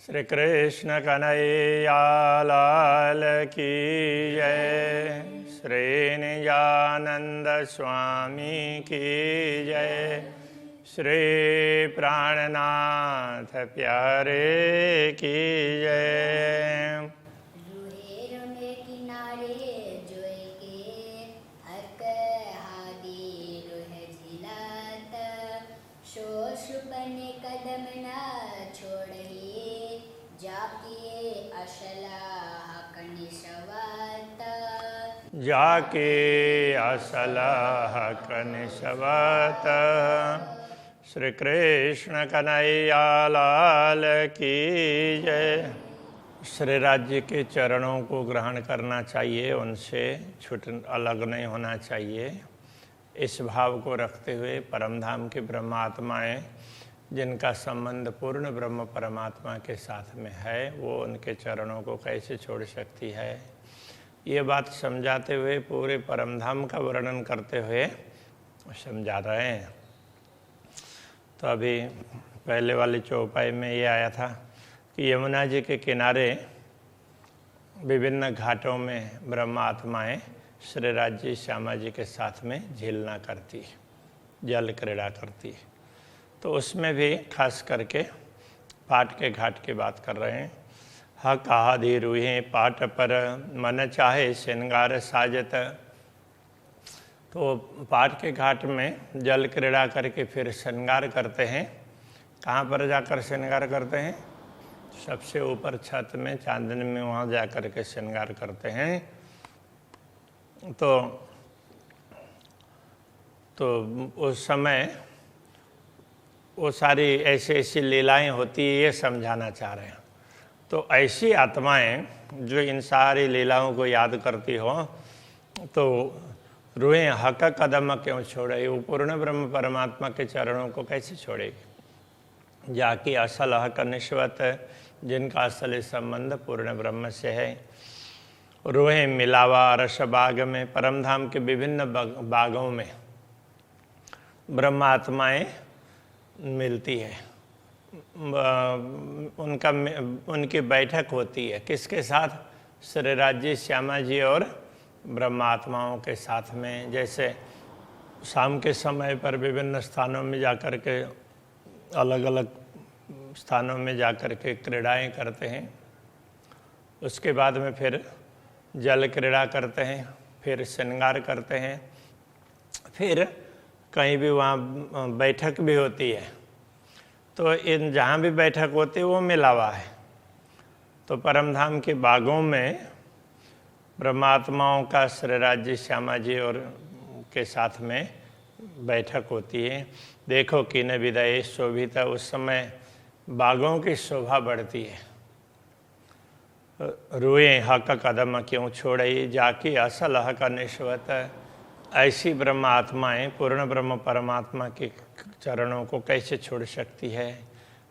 श्री कृष्ण कन्हैया लाल की जय। श्री निजानंद स्वामी की जय। श्री प्राणनाथ प्यारे की जय। जाके असलह कनिशवत। श्री कृष्ण कन्हैया लाल की जय। श्री राज्य के चरणों को ग्रहण करना चाहिए, उनसे छूट अलग नहीं होना चाहिए। इस भाव को रखते हुए परमधाम के ब्रह्मात्माएं जिनका संबंध पूर्ण ब्रह्म परमात्मा के साथ में है, वो उनके चरणों को कैसे छोड़ सकती है, ये बात समझाते हुए पूरे परमधाम का वर्णन करते हुए समझा रहे हैं। तो अभी पहले वाली चौपाई में ये आया था कि यमुना जी के किनारे विभिन्न घाटों में ब्रह्म आत्माएँ श्री राज्य श्यामा जी के साथ में झीलना करती, जल क्रीड़ा करती। तो उसमें भी खास करके पाट के घाट की बात कर रहे हैं। हक आदि रूहें पाट पर मन चाहे श्रृंगार साजत। तो पाट के घाट में जल क्रीड़ा करके फिर श्रृंगार करते हैं। कहाँ पर जाकर श्रृंगार करते हैं? सबसे ऊपर छत में चांदनी में, वहाँ जा कर के श्रृंगार करते हैं। तो उस समय वो सारी ऐसी लीलाएं होती है, ये समझाना चाह रहे हैं। तो ऐसी आत्माएं जो इन सारी लीलाओं को याद करती हो, तो रूहें हक कदम क्यों छोड़े? वो पूर्ण ब्रह्म परमात्मा के चरणों को कैसे छोड़ेगी? जाकि असल हक निश्वत, जिनका असल संबंध पूर्ण ब्रह्म से है। रूहें मिलावा रस बाग में, परमधाम के विभिन्न बागों में ब्रह्मात्माएं मिलती है। उनकी बैठक होती है किसके साथ? श्री राज्य श्यामा जी और ब्रह्मात्माओं के साथ में। जैसे शाम के समय पर विभिन्न स्थानों में जाकर के, अलग अलग स्थानों में जाकर के क्रीड़ाएँ करते हैं। उसके बाद में फिर जल क्रीड़ा करते हैं, फिर श्रृंगार करते हैं, फिर कहीं भी वहाँ बैठक भी होती है। तो इन जहाँ भी बैठक होती है वो मिलावा है। तो परमधाम के बागों में ब्रह्मात्माओं का श्री राज्य श्यामा जी और के साथ में बैठक होती है। देखो कि न विदय शोभिता, उस समय बागों की शोभा बढ़ती है। रूए हक कदम क्यों छोड़ई, जाकी असल हक निश्वत। ऐसी ब्रह्म आत्माएं पूर्ण ब्रह्म परमात्मा के चरणों को कैसे छोड़ सकती है?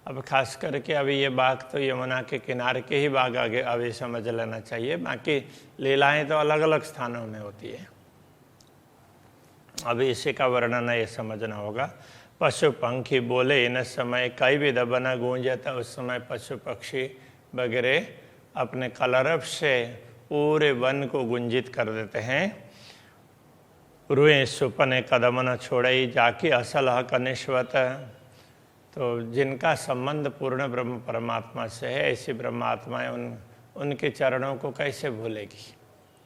अब खास करके अभी ये बाग तो यमुना के किनारे के ही बाग आगे अभी समझ लेना चाहिए। बाकी लीलाएं तो अलग अलग स्थानों में होती है। अभी इसी का वर्णन ये समझना होगा। पशु पंखी बोले इन समय कई भी दबना गूंजता। उस समय पशु पक्षी वगैरह अपने कलरव से पूरे वन को गुंजित कर देते हैं। रूए सुपने कदम न छोड़ई, जाकी असल हक निश्वत। तो जिनका संबंध पूर्ण ब्रह्म परमात्मा से है, ऐसी ब्रह्मात्माएं उनके चरणों को कैसे भूलेगी?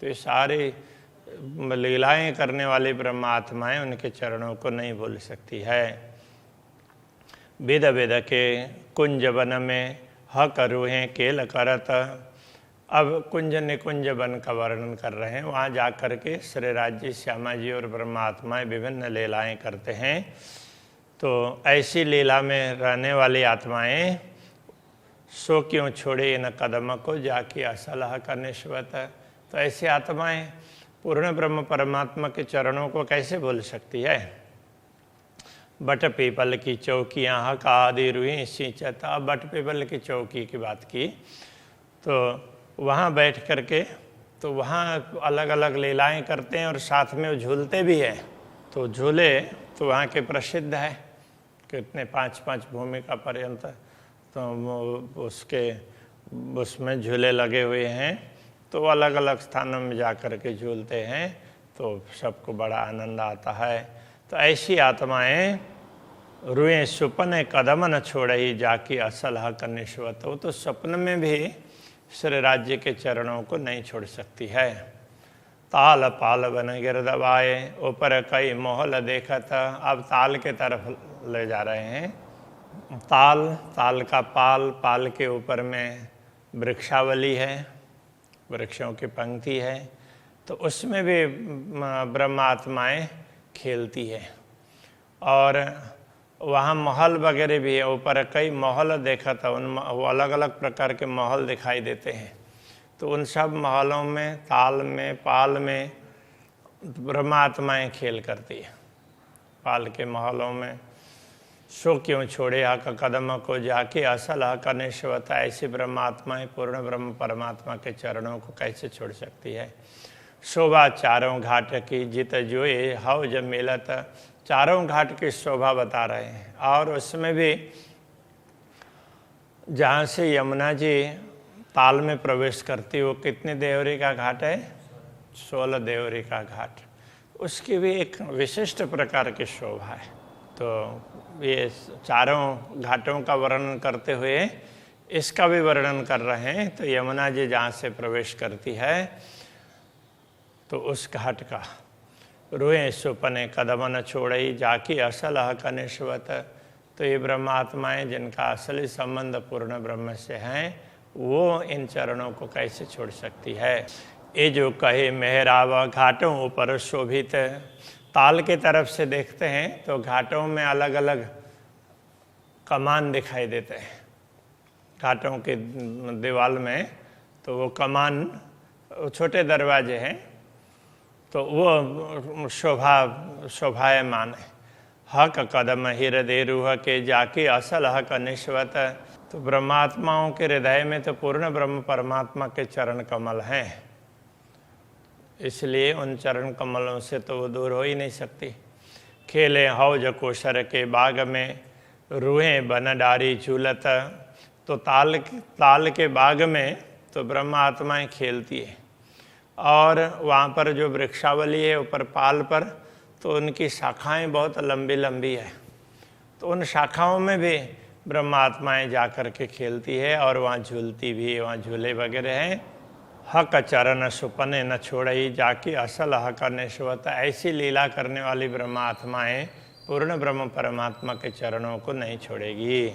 तो ये सारी लीलाएं करने वाली ब्रह्मात्माएं उनके चरणों को नहीं भूल सकती है। वेद वेद के कुंज वन में हक रूहें केल करत। अब कुंज निकुंज वन का वर्णन कर रहे हैं। वहाँ जा कर के श्री राज्य श्यामा जी और ब्रह्मात्माएं विभिन्न लीलाएं करते हैं। तो ऐसी लीला में रहने वाली आत्माएं सो क्यों छोड़े इन कदम को, जाकी असलह का निश्वत। तो ऐसी आत्माएं पूर्ण ब्रह्म परमात्मा के चरणों को कैसे भूल सकती है? बट पीपल की चौकियाँ हक आदि रूहें सिंचता। बट पीपल की चौकी की बात की, तो वहाँ बैठ कर के तो वहाँ अलग अलग लीलाएं करते हैं और साथ में वो झूलते भी हैं। तो झूले तो वहाँ के प्रसिद्ध है, कितने 5-5 भूमिका पर्यंत तो उसमें झूले लगे हुए हैं, तो अलग अलग स्थानों में जा कर के झूलते हैं, तो सबको बड़ा आनंद आता है। तो ऐसी आत्माएं रुएं सुपने कदम न छोड़ई जाकी असल हक निश्वत। वो तो स्वप्न में भी श्री राज्य के चरणों को नहीं छोड़ सकती है। ताल पाल बन गिर दबाए ऊपर कई मोहल देखा था। अब ताल के तरफ ले जा रहे हैं। ताल का पाल के ऊपर में वृक्षावली है, वृक्षों की पंक्ति है, तो उसमें भी ब्रह्मात्माएं खेलती है। और वहाँ महल वगैरह भी है, ऊपर कई महल देखा था, वो अलग अलग प्रकार के महल दिखाई देते हैं। तो उन सब महलों में, ताल में, पाल में ब्रह्मात्माएं खेल करती है। पाल के महलों में सो क्यों छोड़े हक कदम को जाके असल हक निश्वता। ऐसी ब्रह्मात्माएं पूर्ण ब्रह्म परमात्मा के चरणों को कैसे छोड़ सकती है। शोभा चारों घाट की जित जोए हव जब मिलत। चारों घाट की शोभा बता रहे हैं। और उसमें भी जहाँ से यमुना जी ताल में प्रवेश करती, वो कितने देवरी का घाट है? 16 देवरी का घाट। उसकी भी एक विशिष्ट प्रकार की शोभा है। तो ये चारों घाटों का वर्णन करते हुए इसका भी वर्णन कर रहे हैं। तो यमुना जी जहाँ से प्रवेश करती है, तो उस घाट का रोए सुपने कदम न छोड़ई जाकी असल हक निश्वत। तो ये ब्रह्मात्माएं जिनका असली संबंध पूर्ण ब्रह्म से हैं, वो इन चरणों को कैसे छोड़ सकती है। ये जो कहे मेहरावा घाटों ऊपर शोभित। ताल के तरफ से देखते हैं तो घाटों में अलग अलग कमान दिखाई देते हैं। घाटों के दीवाल में तो वो कमान, छोटे दरवाजे हैं, तो वो शोभायमान है। हक कदम हृदय रूह के जाके असल हक निश्वत। तो ब्रह्मात्माओं के हृदय में तो पूर्ण ब्रह्म परमात्मा के चरण कमल हैं, इसलिए उन चरण कमलों से तो वो दूर हो ही नहीं सकती। खेले हौज कोशर के बाग में रूहें बन डारी झूलत। तो ताल के बाग में तो ब्रह्मात्माएं खेलती है। और वहाँ पर जो वृक्षावली है ऊपर पाल पर, तो उनकी शाखाएं बहुत लंबी लंबी है। तो उन शाखाओं में भी ब्रह्मात्माएं जा कर के खेलती है और वहाँ झूलती भी है। वहाँ झूले वगैरह हैं। हक चरण सुपने न छोड़ई जाके असल हक निश्वत। ऐसी लीला करने वाली ब्रह्मात्माएं पूर्ण ब्रह्म परमात्मा के चरणों को नहीं छोड़ेगी।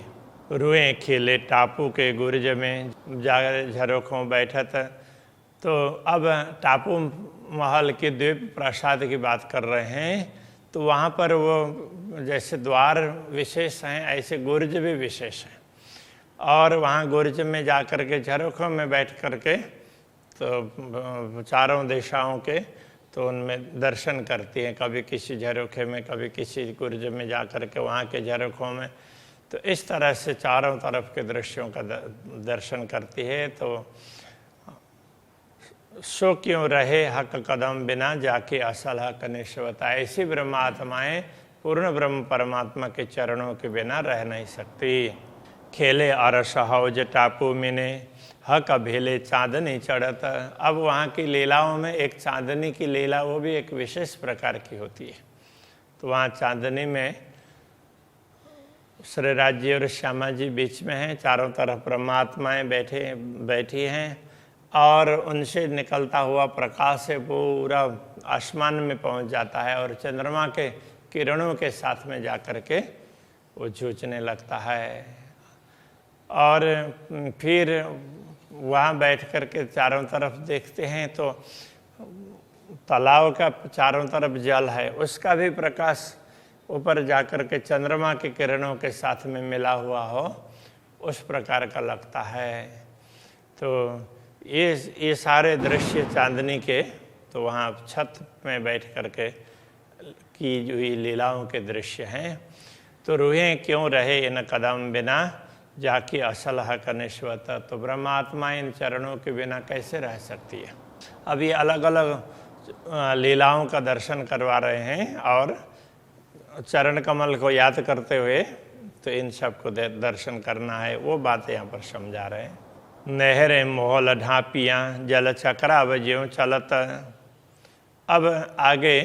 रुएं खेले टापू के गुर्ज में जा झरोखों बैठत। तो अब टापू महल के द्वीप प्रसाद की बात कर रहे हैं। तो वहाँ पर वो जैसे द्वार विशेष हैं, ऐसे गुर्ज भी विशेष हैं। और वहाँ गुर्ज में जा कर के झरोखों में बैठ कर के तो चारों दिशाओं के तो उनमें दर्शन करती हैं। कभी किसी झरोखे में, कभी किसी गुर्ज में जा कर के वहाँ के झरोखों में। तो इस तरह से चारों तरफ के दृश्यों का दर्शन करती है। तो सो क्यों रहे हक कदम बिना जाके असल हक निश्वता। ऐसी ब्रह्मात्माएं पूर्ण ब्रह्म परमात्मा के चरणों के बिना रह नहीं सकती। खेले अरस हौज टापू मिने हक भेले चांदनी चढ़त। अब वहाँ की लीलाओं में एक चांदनी की लीला, वो भी एक विशेष प्रकार की होती है। तो वहाँ चांदनी में श्री राज्य और श्यामा जी बीच में हैं, चारों तरफ परमात्माएं बैठी हैं और उनसे निकलता हुआ प्रकाश से पूरा आसमान में पहुंच जाता है और चंद्रमा के किरणों के साथ में जा कर के वो जूझने लगता है। और फिर वहाँ बैठ कर के चारों तरफ देखते हैं तो तालाब का चारों तरफ जल है, उसका भी प्रकाश ऊपर जाकर के चंद्रमा के किरणों के साथ में मिला हुआ हो, उस प्रकार का लगता है। तो ये सारे दृश्य चांदनी के तो वहाँ छत में बैठ कर के की हुई लीलाओं के दृश्य हैं। तो रूहें क्यों रहे इन कदम बिना जाके असल हक निश्वत। तो ब्रह्मात्मा इन चरणों के बिना कैसे रह सकती है। अब ये अलग अलग लीलाओं का दर्शन करवा रहे हैं और चरण कमल को याद करते हुए तो इन सब को दर्शन करना है, वो बात यहाँ पर समझा रहे हैं। नहरें मोहल ढापियाँ जल चक्राव ज्यों चलत। अब आगे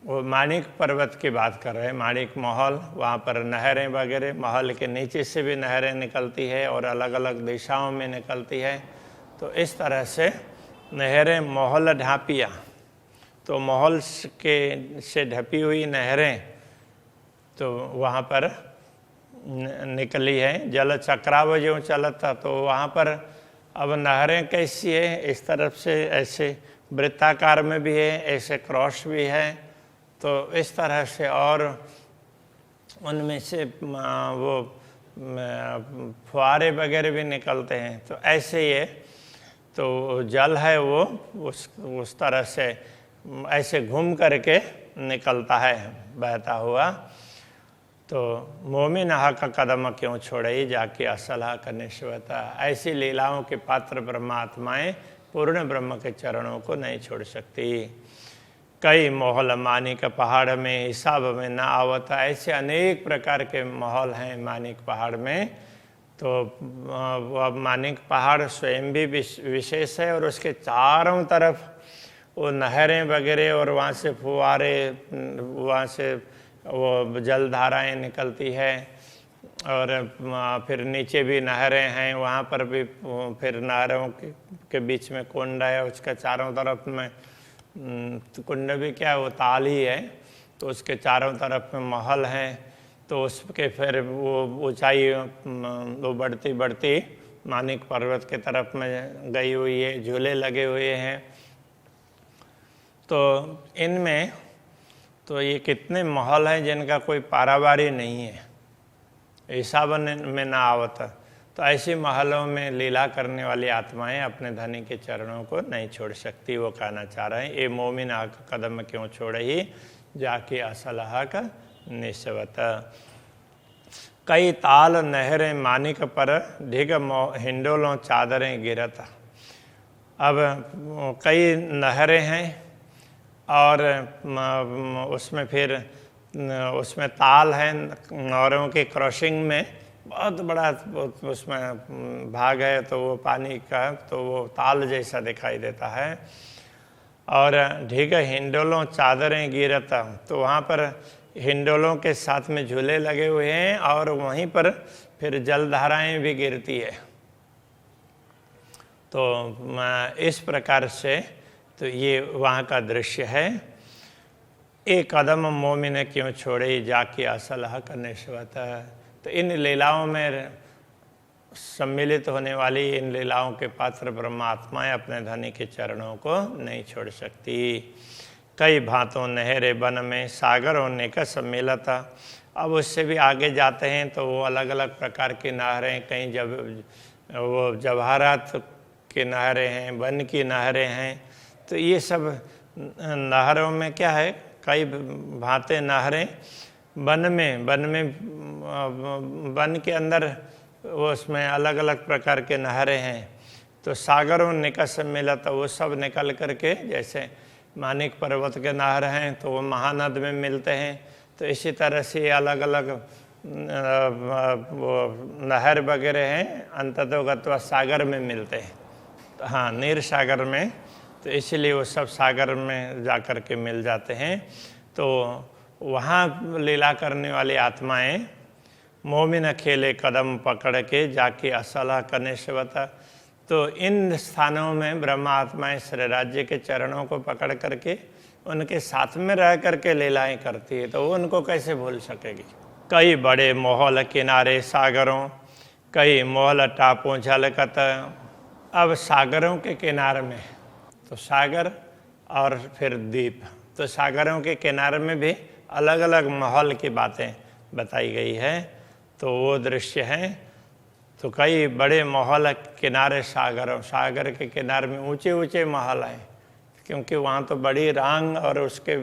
वो माणिक पर्वत की बात कर रहे हैं, माणिक महल, वहाँ पर नहरें वगैरह, महल के नीचे से भी नहरें निकलती है और अलग अलग दिशाओं में निकलती है। तो इस तरह से नहरें मोहल ढापियाँ, तो महल के से ढपी हुई नहरें तो वहाँ पर निकली है। जल चक्राव ज्यों चलता, तो वहाँ पर अब नहरें कैसी है, इस तरफ से ऐसे वृत्ताकार में भी है, ऐसे क्रॉस भी है, तो इस तरह से, और उनमें से वो फुहारे वगैरह भी निकलते हैं। तो ऐसे ये तो जल है वो उस तरह से ऐसे घूम करके निकलता है बहता हुआ। तो मोमिन हक कदम क्यों छोड़े जाके असलह करने शिवता। ऐसी लीलाओं के पात्र ब्रह्मात्माएं पूर्ण ब्रह्म के चरणों को नहीं छोड़ सकती। कई मोहल मानिक पहाड़ में हिसाब में ना आवता। ऐसे अनेक प्रकार के महल हैं मानिक पहाड़ में। तो वह मानिक पहाड़ स्वयं भी विशेष है और उसके चारों तरफ वो नहरें वगैरह और वहाँ से फुहारे, वहाँ से वो जलधाराएं निकलती है, और फिर नीचे भी नहरें हैं, वहाँ पर भी फिर नहरों के बीच में कुंड है, उसके चारों तरफ में कुंड भी क्या है, वो ताल ही है, तो उसके चारों तरफ में महल हैं। तो उसके फिर वो ऊंचाई वो बढ़ती बढ़ती मानिक पर्वत के तरफ में गई हुई है, झूले लगे हुए हैं। तो इनमें तो ये कितने महल हैं जिनका कोई पारावारी नहीं है, हिसाब में ना आवता। तो ऐसी महलों में लीला करने वाली आत्माएं अपने धनी के चरणों को नहीं छोड़ सकती। वो कहना चाह रहे हैं, ये मोमिन हक कदम क्यों छोड़े ही जाके असलह का निस्वत। कई ताल नहरें मानिक पर ढिग हिंडोलों चादरें गिरत। अब कई नहरें हैं और उसमें फिर उसमें ताल है, नहरों के क्रॉसिंग में बहुत बड़ा उसमें भाग है, तो वो पानी का तो वो ताल जैसा दिखाई देता है। और ढिग हिंडोलों चादरें गिरता, तो वहाँ पर हिंडोलों के साथ में झूले लगे हुए हैं और वहीं पर फिर जलधाराएं भी गिरती है। तो इस प्रकार से तो ये वहाँ का दृश्य है। एक कदम मोमिन क्यों छोड़े जाके असलह करने शिवता। तो इन लीलाओं में सम्मिलित होने वाली इन लीलाओं के पात्र ब्रह्मात्माएं अपने धनी के चरणों को नहीं छोड़ सकती। कई भांतों नहरे बन में सागर होने का सम्मिलता। अब उससे भी आगे जाते हैं तो वो अलग अलग प्रकार की नहरें, कहीं जब वो जवाहरात की नहरें हैं, वन की नहरें हैं। तो ये सब नहरों में क्या है, कई भांते नहरें वन में वन के अंदर वो उसमें अलग अलग प्रकार के नहरें हैं। तो सागरों निकट से मिला, तो वो सब निकल करके, जैसे मानिक पर्वत के नहर हैं तो वो महानद में मिलते हैं। तो इसी तरह से अलग अलग वो नहर वगैरह हैं अंततोगत्वा सागर में मिलते हैं। तो हाँ, नीर सागर में, तो इसीलिए वो सब सागर में जा कर के मिल जाते हैं। तो वहाँ लीला करने वाली आत्माएं मोमिन खेले कदम पकड़ के जाके असलह करने से बता। तो इन स्थानों में ब्रह्मा आत्माएं श्री राज्य के चरणों को पकड़ करके उनके साथ में रह करके लीलाएं करती है, तो वो उनको कैसे भूल सकेगी। कई बड़े मोहल किनारे सागरों, कई मोहल टापों झलकत। अब सागरों के किनारे में, तो सागर और फिर द्वीप, तो सागरों के किनारे में भी अलग अलग महल की बातें बताई गई है। तो वो दृश्य हैं। तो कई बड़े महल किनारे सागर के किनारे में ऊंचे ऊंचे महल हैं, क्योंकि वहाँ तो बड़ी रांग और उसके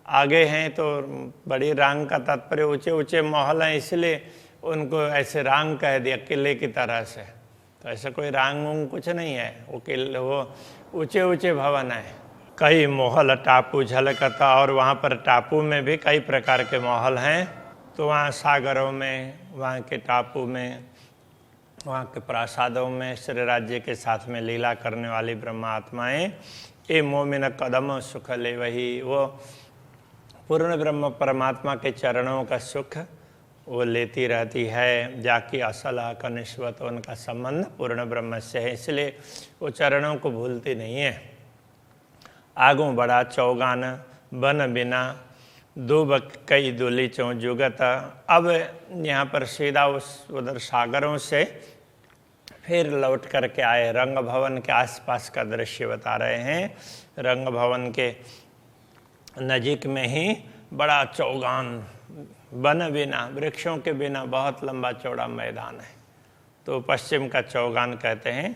आगे हैं, तो बड़ी रांग का तात्पर्य ऊंचे ऊंचे महल हैं, इसलिए उनको ऐसे रांग कह दिया, किले की तरह से। तो ऐसा कोई रांग उंग कुछ नहीं है, वो किले, वो ऊंचे ऊंचे भवन है। कई महल टापू झलकता, और वहाँ पर टापू में भी कई प्रकार के महल हैं। तो वहाँ सागरों में, वहाँ के टापू में, वहाँ के प्रासादों में श्री राज्य के साथ में लीला करने वाली ब्रह्मात्माएं ये मोमिन कदम सुख ले वही, वो पूर्ण ब्रह्म परमात्मा के चरणों का सुख वो लेती रहती है। जाकी असल का निश्वत, उनका संबंध पूर्ण ब्रह्म से है, इसलिए वो चरणों को भूलती नहीं है। आगू बड़ा चौगान बन बिना दूब कई दुली चौ जुगत। अब यहाँ पर सीधा उधर सागरों से फिर लौट करके आए, रंग भवन के आसपास का दृश्य बता रहे हैं। रंग भवन के नजीक में ही बड़ा चौगान, वन बिना, वृक्षों के बिना बहुत लंबा चौड़ा मैदान है, तो पश्चिम का चौगान कहते हैं।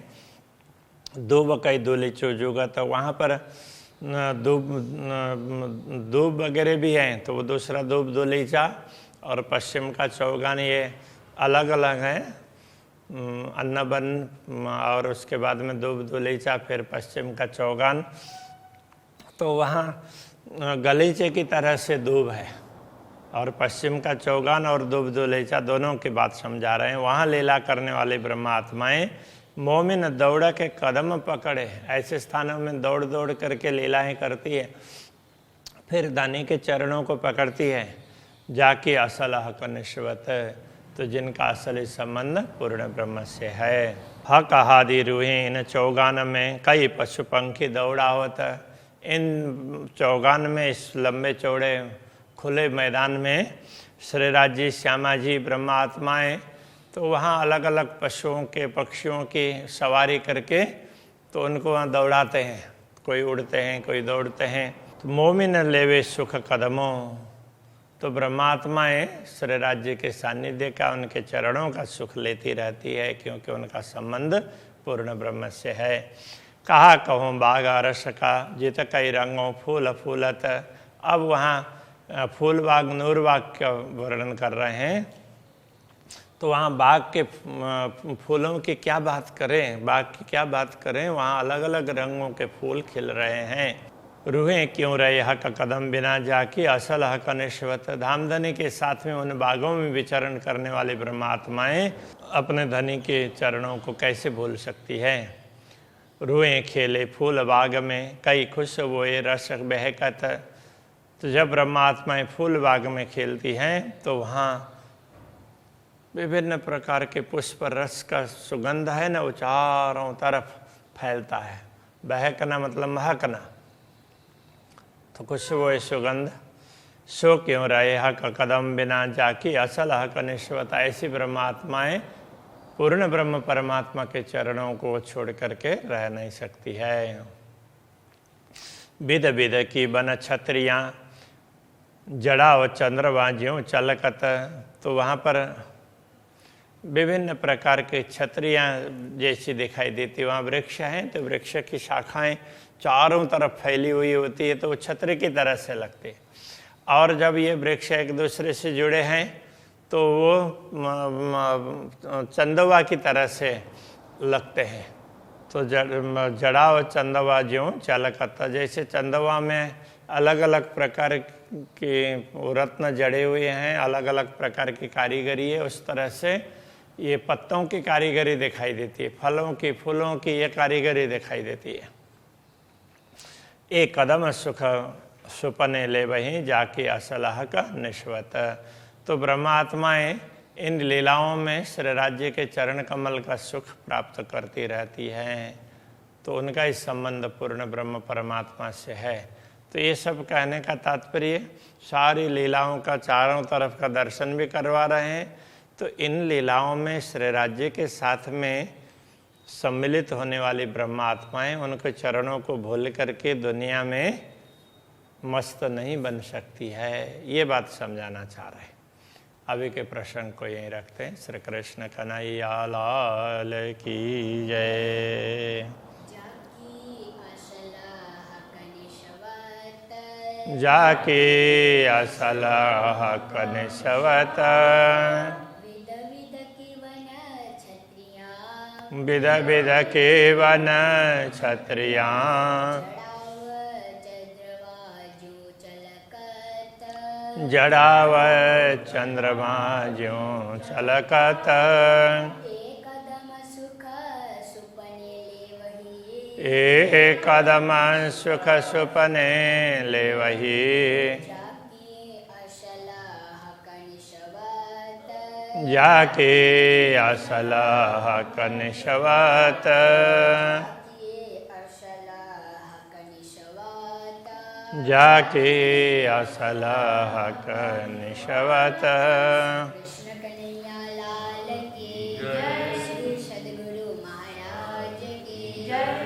दूब कई दुली चौ जुगत, वहाँ पर दूब वगैरह भी हैं, तो वो दूसरा दूब दुलीचा और पश्चिम का चौगान ये अलग अलग है। अन्नबन और उसके बाद में दूब दुलीचा, फिर पश्चिम का चौगान। तो वहाँ गलीचे की तरह से दूब है, और पश्चिम का चौगान और दूब दुलीचा दोनों की बात समझा रहे हैं। वहाँ लीला करने वाली ब्रह्मात्माएं मोमिन दौड़ के कदम पकड़े, ऐसे स्थानों में दौड़ दौड़ करके लीलाएं करती है, फिर दानी के चरणों को पकड़ती है। जाके असल हक निश्वत, तो जिनका असली संबंध पूर्ण ब्रह्म से है। हक हादि रूहे, इन चौगान में कई पशु पंखी दौड़ा होता। इन चौगान में, इस लंबे चौड़े खुले मैदान में श्री राज्य श्यामा जी ब्रह्मात्माएं तो वहाँ अलग अलग पशुओं के, पक्षियों की सवारी करके तो उनको वहाँ दौड़ाते हैं। कोई उड़ते हैं, कोई दौड़ते हैं। तो मोमिन लेवे सुख कदमों, तो ब्रह्मात्माएं श्री राज्य के सानिध्य का, उनके चरणों का सुख लेती रहती है, क्योंकि उनका संबंध पूर्ण ब्रह्म से है। कहा कहूँ बाग रस का, जित कई रंगों फूल फूलत। अब वहाँ फूल बाग, नूर बाग का वर्णन कर रहे हैं। तो वहाँ बाग के फूलों की क्या बात करें, बाग की क्या बात करें, वहाँ अलग अलग रंगों के फूल खिल रहे हैं। रूहें क्यों रहे हक कदम बिना जाके असल हक निश्वत। धामधनी के साथ में उन बागों में विचरण करने वाली ब्रह्मात्माएं अपने धनी के चरणों को कैसे भूल सकती है। रूहें खेले फूल बाग में कई खुश हुए रस बहकत। तो जब ब्रह्मात्माएं फूल बाग में खेलती हैं तो वहाँ विभिन्न प्रकार के पुष्प रस का सुगंध है ना, वो चारों तरफ फैलता है। बहकना मतलब महकना, तो खुशबू सुगंध। सो क्यों रहे हक कदम बिना जाकी असल हक निश्वत। ऐसी ब्रह्मात्माएं पूर्ण ब्रह्म परमात्मा के चरणों को छोड़ करके रह नहीं सकती है। विध विध की बन छत्रियाँ जड़ा व चंद्रमा ज्यों चलकत। तो वहाँ पर विभिन्न प्रकार के छत्रियाँ जैसी दिखाई देती, वहाँ वृक्ष हैं तो वृक्ष की शाखाएं चारों तरफ फैली हुई होती है, तो वो छतरी की तरह से लगती है। और जब ये वृक्ष एक दूसरे से जुड़े हैं तो वो चंदवा की तरह से लगते हैं। तो जड़ा व चंदवा ज्यों चलकता, जैसे चंदवा में अलग अलग प्रकार के रत्न जड़े हुए हैं, अलग अलग प्रकार की कारीगरी है, उस तरह से ये पत्तों की कारीगरी दिखाई देती है, फलों की, फूलों की ये कारीगरी दिखाई देती है। एक कदम सुख सुपने ले वहीं जाके असलह का निश्वत। तो ब्रह्मात्माएं इन लीलाओं में श्री राज्य के चरण कमल का सुख प्राप्त करती रहती हैं, तो उनका इस संबंध पूर्ण ब्रह्म परमात्मा से है। तो ये सब कहने का तात्पर्य सारी लीलाओं का चारों तरफ का दर्शन भी करवा रहे हैं। तो इन लीलाओं में श्री राज्य के साथ में सम्मिलित होने वाली ब्रह्मात्माएं उनके चरणों को भूल करके दुनिया में मस्त नहीं बन सकती है, ये बात समझाना चाह रहे हैं। अभी के प्रसंग को यहीं रखते हैं। श्री कृष्ण कन्हैया लाल की जय। जाके असलह कनिशवत विध विध के वन छत्रियाँ जड़ावत चंद्रमा ज्यों छलकत कदम सुख सुपने ले वही एक कदम सुख सुपने ले वही जाके असलाह जाके असलाह कनिशवत जाके असलाह कनिशवत। कृष्ण कन्हैया लाल की जय, श्री सद्गुरु महाराज की जय।